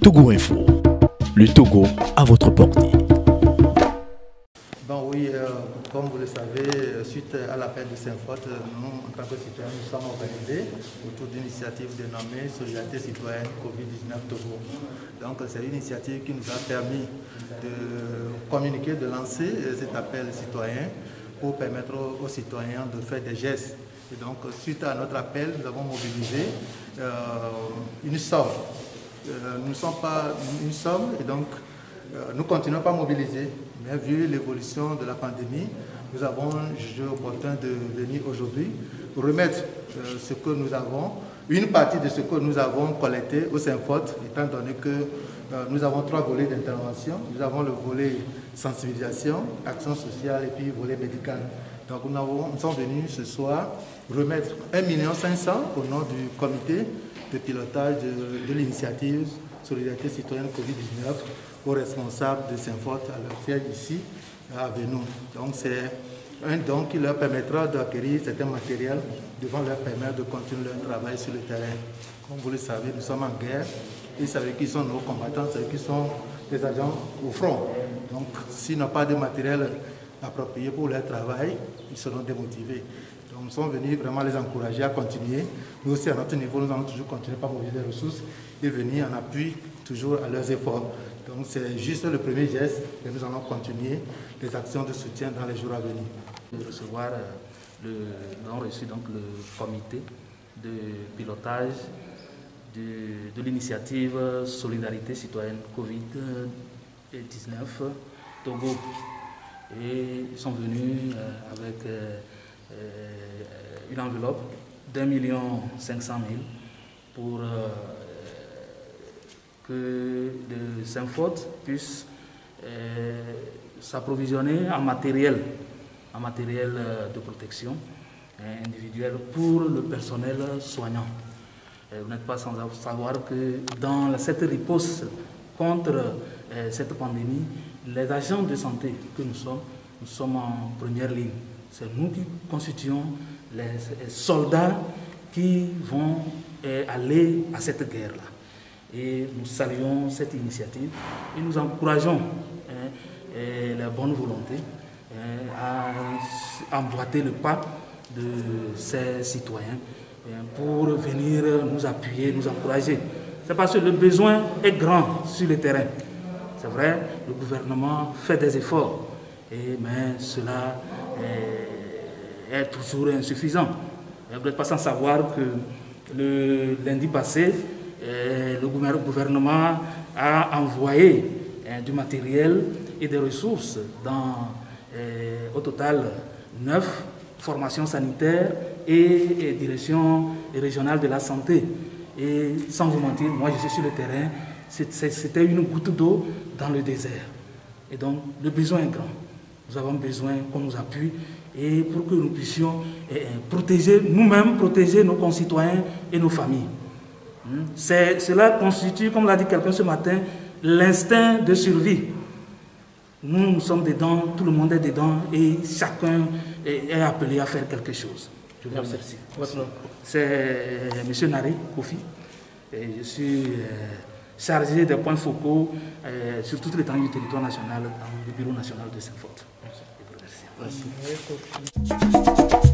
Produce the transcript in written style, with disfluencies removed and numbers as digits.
Togo Info, le Togo à votre portée. Bon oui, comme vous le savez, suite à l'appel de Saint-Fort, nous, en tant que citoyens, nous sommes organisés autour d'une initiative dénommée Solidarité citoyenne Covid-19 Togo. Donc c'est une initiative qui nous a permis de communiquer, de lancer cet appel citoyen pour permettre aux citoyens de faire des gestes. Et donc suite à notre appel, nous avons mobilisé une somme. Nous ne sommes pas une somme et donc nous continuons pas à mobiliser. Mais vu l'évolution de la pandémie, nous avons jugé opportun de venir aujourd'hui remettre ce que nous avons, une partie de ce que nous avons collecté au Saint-Fort, étant donné que nous avons 3 volets d'intervention. Nous avons le volet sensibilisation, action sociale et puis volet médical. Donc nous sommes venus ce soir remettre 1 500 000 au nom du comité de pilotage de l'initiative Solidarité citoyenne Covid-19 aux responsables de Saint-Fort à leur siège ici à Venou. Donc c'est un don qui leur permettra d'acquérir certains matériels devant leur permettre de continuer leur travail sur le terrain. Comme vous le savez, nous sommes en guerre. Ils savent qui sont nos combattants, c'est qui sont les agents au front. Donc s'ils n'ont pas de matériel approprié pour leur travail, ils seront démotivés. Donc nous sommes venus vraiment les encourager à continuer. Nous aussi à notre niveau, nous allons toujours continuer par mobiliser des ressources et venir en appui toujours à leurs efforts. Donc c'est juste le premier geste et nous allons continuer les actions de soutien dans les jours à venir. De recevoir nous avons reçu donc le comité de pilotage de l'initiative Solidarité citoyenne Covid-19 Togo. Et ils sont venus avec une enveloppe d'1 500 000 pour que le Saint-Fort puisse s'approvisionner en matériel de protection individuelle pour le personnel soignant. Vous n'êtes pas sans savoir que dans cette riposte contre cette pandémie, les agents de santé que nous sommes en première ligne. C'est nous qui constituons les soldats qui vont aller à cette guerre-là. Et nous saluons cette initiative et nous encourageons la bonne volonté à emboîter le pas de ces citoyens pour venir nous appuyer, nous encourager. C'est parce que le besoin est grand sur le terrain. C'est vrai, le gouvernement fait des efforts, mais cela est toujours insuffisant. Vous n'êtes pas sans savoir que le lundi passé, le gouvernement a envoyé du matériel et des ressources dans au total 9 formations sanitaires et direction régionale de la santé. Et sans vous mentir, moi je suis sur le terrain, c'était une goutte d'eau dans le désert. Et donc le besoin est grand. Nous avons besoin qu'on nous appuie et pour que nous puissions protéger nous-mêmes, protéger nos concitoyens et nos familles. Cela constitue, comme l'a dit quelqu'un ce matin, l'instinct de survie. Nous sommes dedans, tout le monde est dedans et chacun est appelé à faire quelque chose. Je vous remercie. Votre nom? C'est M. Nari Kofi. Et je suis chargé des points focaux sur toute l'étendue du territoire national dans le Bureau national de Saint-Fort. Je vous remercie. Merci.